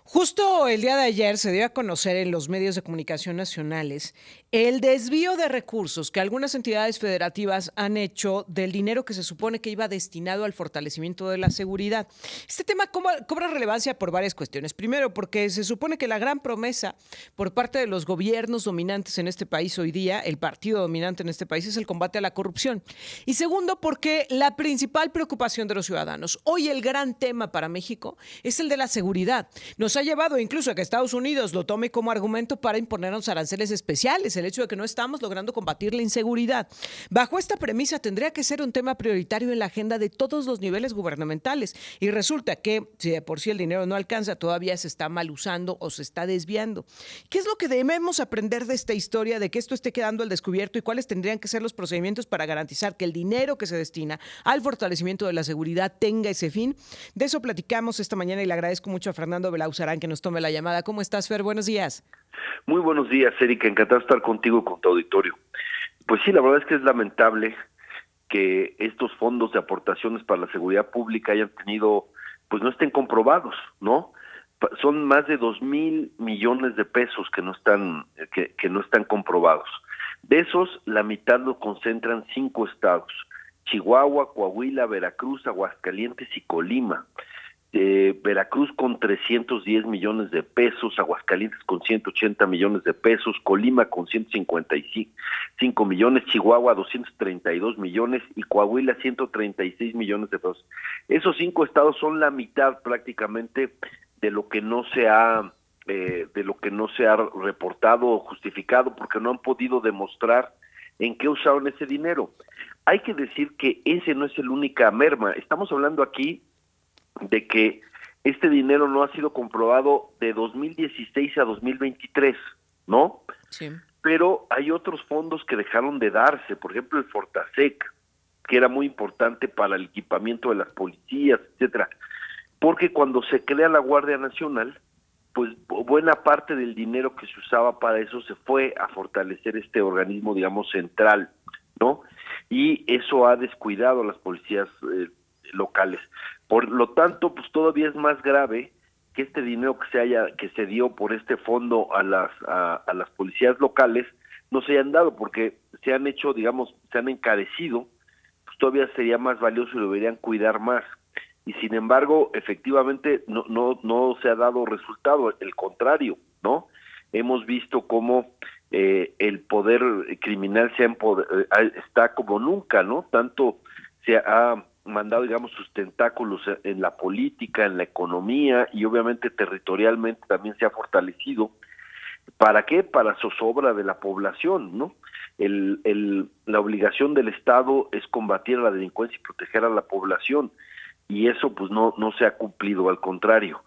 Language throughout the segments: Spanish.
Justo el día de ayer se dio a conocer en los medios de comunicación nacionales el desvío de recursos que algunas entidades federativas han hecho del dinero que se supone que iba destinado al fortalecimiento de la seguridad. Este tema cobra relevancia por varias cuestiones. Primero, porque se supone que la gran promesa por parte de los gobiernos dominantes en este país hoy día, el partido dominante en este país, es el combate a la corrupción. Y segundo, porque la principal preocupación de los ciudadanos, hoy el gran tema para México, es el de la seguridad. Nos ha llevado incluso a que Estados Unidos lo tome como argumento para imponernos aranceles especiales, el hecho de que no estamos logrando combatir la inseguridad. Bajo esta premisa tendría que ser un tema prioritario en la agenda de todos los niveles gubernamentales y resulta que si de por sí el dinero no alcanza, todavía se está mal usando o se está desviando. ¿Qué es lo que debemos aprender de esta historia, de que esto esté quedando al descubierto y cuáles tendrían que ser los procedimientos para garantizar que el dinero que se destina al fortalecimiento de la seguridad tenga ese fin? De eso platicamos esta mañana y le agradezco mucho a Fernando Belauzarán que nos tome la llamada. ¿Cómo estás, Fer? Buenos días. Muy buenos días, Erika. Encantado de estar contigo y con tu auditorio. Pues sí, la verdad es que es lamentable que estos fondos de aportaciones para la seguridad pública hayan tenido, pues no estén comprobados, ¿no? Son más de 2,000 millones de pesos que que no están comprobados. De esos, la mitad lo concentran 5 estados: Chihuahua, Coahuila, Veracruz, Aguascalientes y Colima. Veracruz con 310 millones de pesos, Aguascalientes con 180 millones de pesos, Colima con 155 millones, Chihuahua 232 millones y Coahuila 136 millones de pesos. Esos 5 estados son la mitad prácticamente de lo que no se ha reportado o justificado, porque no han podido demostrar en qué usaron ese dinero. Hay que decir que ese no es el única merma. Estamos hablando aquí de que este dinero no ha sido comprobado de 2016 a 2023, ¿no? Sí. Pero hay otros fondos que dejaron de darse, por ejemplo el Fortasec, que era muy importante para el equipamiento de las policías, etcétera, porque cuando se crea la Guardia Nacional, pues buena parte del dinero que se usaba para eso se fue a fortalecer este organismo, digamos, central, ¿no? Y eso ha descuidado a las policías locales. Por lo tanto, pues todavía es más grave que este dinero que se dio por este fondo a las policías locales no se hayan dado, porque se han hecho, digamos, se han encarecido. Pues todavía sería más valioso y lo deberían cuidar más. Y sin embargo, efectivamente no se ha dado resultado, el contrario, ¿no? Hemos visto cómo el poder criminal está como nunca, ¿no? Tanto se ha mandado, digamos, sus tentáculos en la política, en la economía y obviamente territorialmente también se ha fortalecido. ¿Para qué? Para zozobra de la población, ¿no? La obligación del Estado es combatir a la delincuencia y proteger a la población, y eso pues no se ha cumplido, al contrario.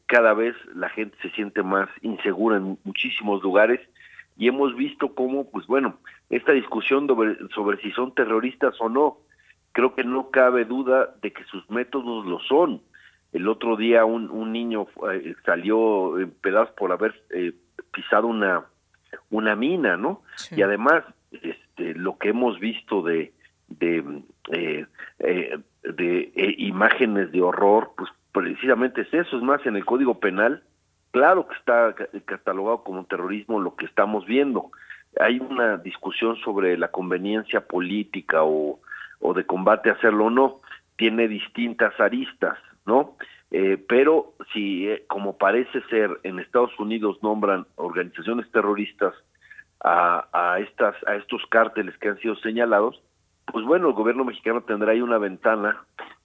Cada vez la gente se siente más insegura en muchísimos lugares, y hemos visto cómo, pues bueno, esta discusión sobre si son terroristas o no, creo que no cabe duda de que sus métodos lo son. El otro día un niño salió en pedazos por haber pisado una mina, ¿no? Sí. Y además, lo que hemos visto de imágenes de horror, pues precisamente es eso. Es más, en el Código Penal, claro que está catalogado como terrorismo lo que estamos viendo. Hay una discusión sobre la conveniencia política o de combate a hacerlo o no, tiene distintas aristas, ¿no? Pero si, como parece ser, en Estados Unidos nombran organizaciones terroristas a estos cárteles que han sido señalados, pues bueno, el gobierno mexicano tendrá ahí una ventana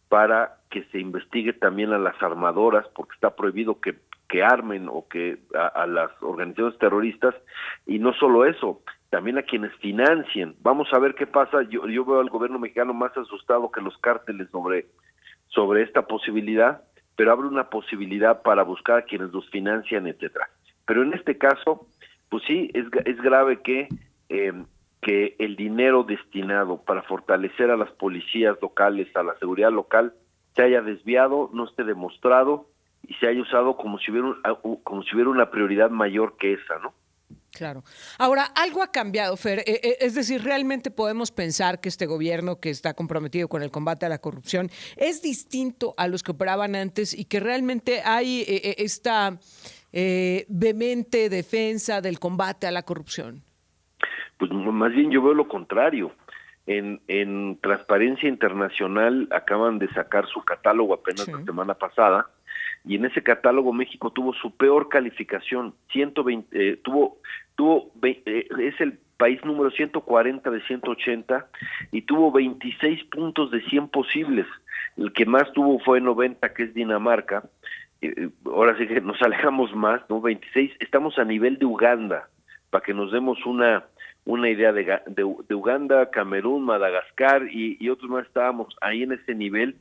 para que se investigue también a las armadoras, porque está prohibido que armen o que a las organizaciones terroristas, y no solo eso, también a quienes financien. Vamos a ver qué pasa. Yo veo al gobierno mexicano más asustado que los cárteles sobre esta posibilidad, pero abre una posibilidad para buscar a quienes los financian, etcétera. Pero en este caso, pues sí, es grave que el dinero destinado para fortalecer a las policías locales, a la seguridad local, se haya desviado, no esté demostrado y se haya usado como si hubiera una prioridad mayor que esa, ¿no? Claro. Ahora, algo ha cambiado, Fer. Es decir, ¿realmente podemos pensar que este gobierno que está comprometido con el combate a la corrupción es distinto a los que operaban antes y que realmente hay esta vehemente defensa del combate a la corrupción? Pues más bien yo veo lo contrario. En Transparencia Internacional acaban de sacar su catálogo apenas Sí. la semana pasada, y en ese catálogo México tuvo su peor calificación, 120, es el país número 140 de 180 y tuvo 26 puntos de 100 posibles. El que más tuvo fue 90, que es Dinamarca. Ahora sí que nos alejamos más, ¿no? 26, estamos a nivel de Uganda, para que nos demos una idea de Uganda, Camerún, Madagascar y otros más. Estábamos ahí en ese nivel,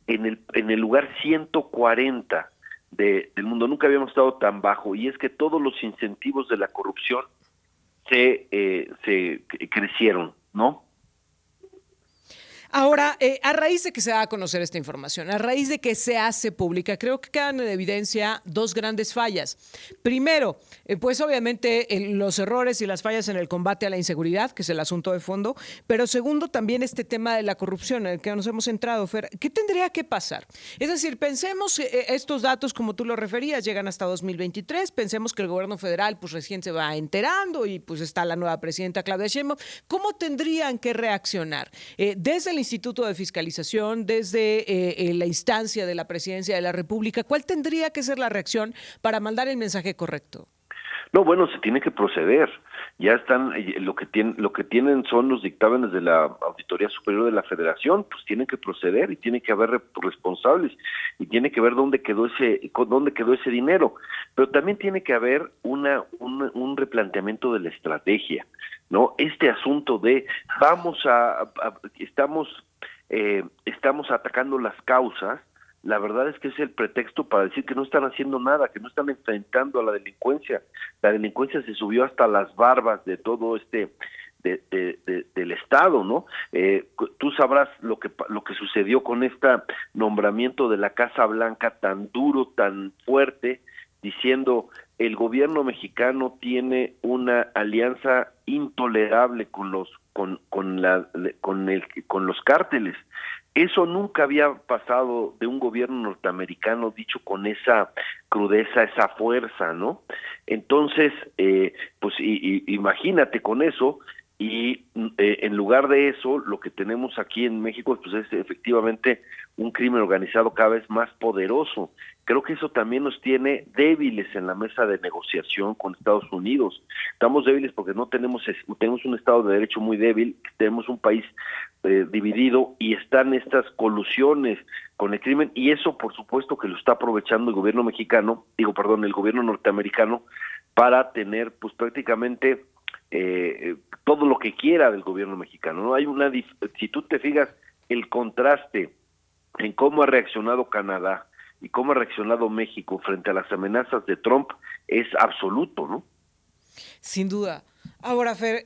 en el lugar 140 del mundo. Nunca habíamos estado tan bajo, y es que todos los incentivos de la corrupción se crecieron, ¿no? Ahora, a raíz de que se da a conocer esta información, a raíz de que se hace pública, creo que quedan en evidencia dos grandes fallas. Primero, pues obviamente los errores y las fallas en el combate a la inseguridad, que es el asunto de fondo, pero segundo, también este tema de la corrupción en el que nos hemos entrado, Fer. ¿Qué tendría que pasar? Es decir, pensemos estos datos, como tú lo referías, llegan hasta 2023, pensemos que el gobierno federal pues recién se va enterando y pues está la nueva presidenta Claudia Sheinbaum. ¿Cómo tendrían que reaccionar? Desde el Instituto de Fiscalización, desde la instancia de la Presidencia de la República, ¿cuál tendría que ser la reacción para mandar el mensaje correcto? No, bueno, se tiene que proceder. Ya están, lo que tienen son los dictámenes de la Auditoría Superior de la Federación, pues tienen que proceder y tiene que haber responsables y tiene que ver dónde quedó ese dinero. Pero también tiene que haber un replanteamiento de la estrategia, ¿no? Este asunto de estamos atacando las causas. La verdad es que es el pretexto para decir que no están haciendo nada, que no están enfrentando a la delincuencia. La delincuencia se subió hasta las barbas de todo del Estado, ¿no? Tú sabrás lo que sucedió con este nombramiento de la Casa Blanca tan duro, tan fuerte, diciendo el gobierno mexicano tiene una alianza intolerable con los cárteles. Eso nunca había pasado de un gobierno norteamericano dicho con esa crudeza, esa fuerza, ¿no? Entonces, pues imagínate con eso, y en lugar de eso, lo que tenemos aquí en México pues es efectivamente un crimen organizado cada vez más poderoso. Creo que eso también nos tiene débiles en la mesa de negociación con Estados Unidos. Estamos débiles porque no tenemos un Estado de Derecho muy débil, tenemos un país dividido, y están estas colusiones con el crimen, y eso por supuesto que lo está aprovechando el gobierno el gobierno norteamericano, para tener pues prácticamente todo lo que quiera del gobierno mexicano, ¿no? Si tú te fijas, el contraste en cómo ha reaccionado Canadá y cómo ha reaccionado México frente a las amenazas de Trump es absoluto, ¿no? Sin duda. Ahora, Fer,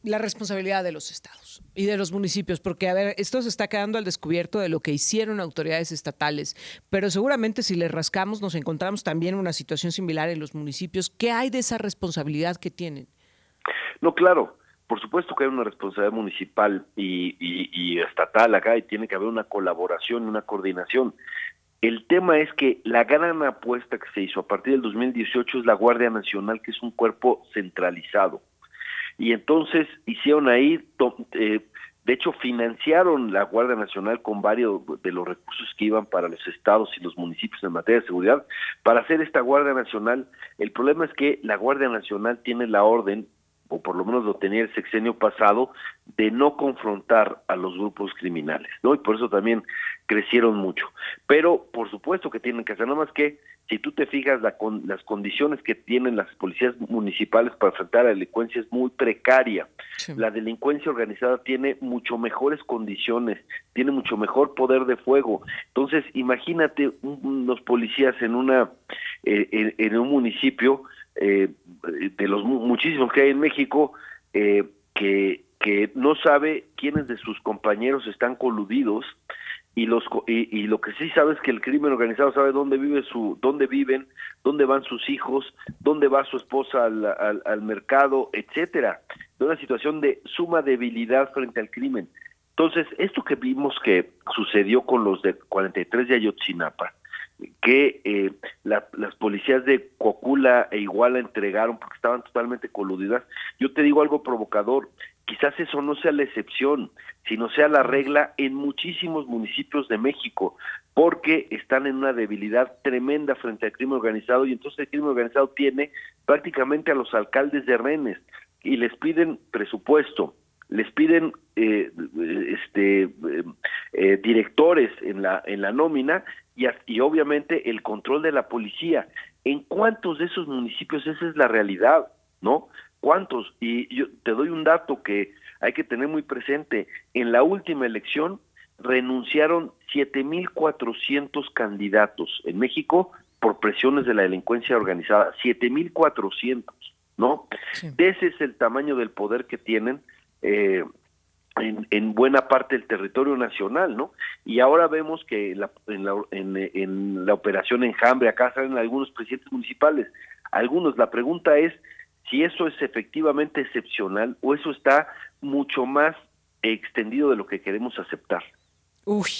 la responsabilidad de los estados y de los municipios, porque, a ver, esto se está quedando al descubierto de lo que hicieron autoridades estatales, pero seguramente si le rascamos nos encontramos también en una situación similar en los municipios. ¿Qué hay de esa responsabilidad que tienen? No, claro, por supuesto que hay una responsabilidad municipal y estatal acá, y tiene que haber una colaboración, una coordinación. El tema es que la gran apuesta que se hizo a partir del 2018 es la Guardia Nacional, que es un cuerpo centralizado. Y entonces hicieron ahí, de hecho financiaron la Guardia Nacional con varios de los recursos que iban para los estados y los municipios en materia de seguridad, para hacer esta Guardia Nacional. El problema es que la Guardia Nacional tiene la orden, o por lo menos lo tenía el sexenio pasado, de no confrontar a los grupos criminales, ¿no? Y por eso también crecieron mucho. Pero por supuesto que tienen que hacer, nada más que si tú te fijas, las condiciones que tienen las policías municipales para enfrentar a la delincuencia es muy precaria. Sí. La delincuencia organizada tiene mucho mejores condiciones, tiene mucho mejor poder de fuego. Entonces, imagínate unos policías en un municipio, de los muchísimos que hay en México, que no sabe quiénes de sus compañeros están coludidos, y lo que sí sabe es que el crimen organizado sabe dónde viven, dónde van sus hijos, dónde va su esposa al mercado, etcétera. De una situación de suma debilidad frente al crimen. Entonces, esto que vimos que sucedió con los de 43 de Ayotzinapa, que las policías de Coahuila e Iguala entregaron porque estaban totalmente coludidas, yo te digo algo provocador, quizás eso no sea la excepción, sino sea la regla en muchísimos municipios de México, porque están en una debilidad tremenda frente al crimen organizado, y entonces el crimen organizado tiene prácticamente a los alcaldes de rehenes, y les piden presupuesto, les piden directores en la nómina, y obviamente el control de la policía. ¿En cuántos de esos municipios esa es la realidad, no? ¿Cuántos? Y yo te doy un dato que hay que tener muy presente. En la última elección renunciaron 7,400 candidatos en México por presiones de la delincuencia organizada. 7,400, ¿no? Sí. Ese es el tamaño del poder que tienen en buena parte del territorio nacional, ¿no? Y ahora vemos que en la operación Enjambre, acá salen algunos presidentes municipales, la pregunta es si eso es efectivamente excepcional o eso está mucho más extendido de lo que queremos aceptar. Uy,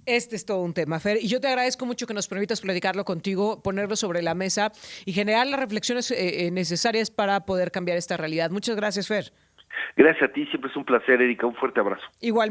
este es todo un tema, Fer, y yo te agradezco mucho que nos permitas platicarlo contigo, ponerlo sobre la mesa y generar las reflexiones necesarias para poder cambiar esta realidad. Muchas gracias, Fer. Gracias a ti, siempre es un placer, Erika, un fuerte abrazo. Igual.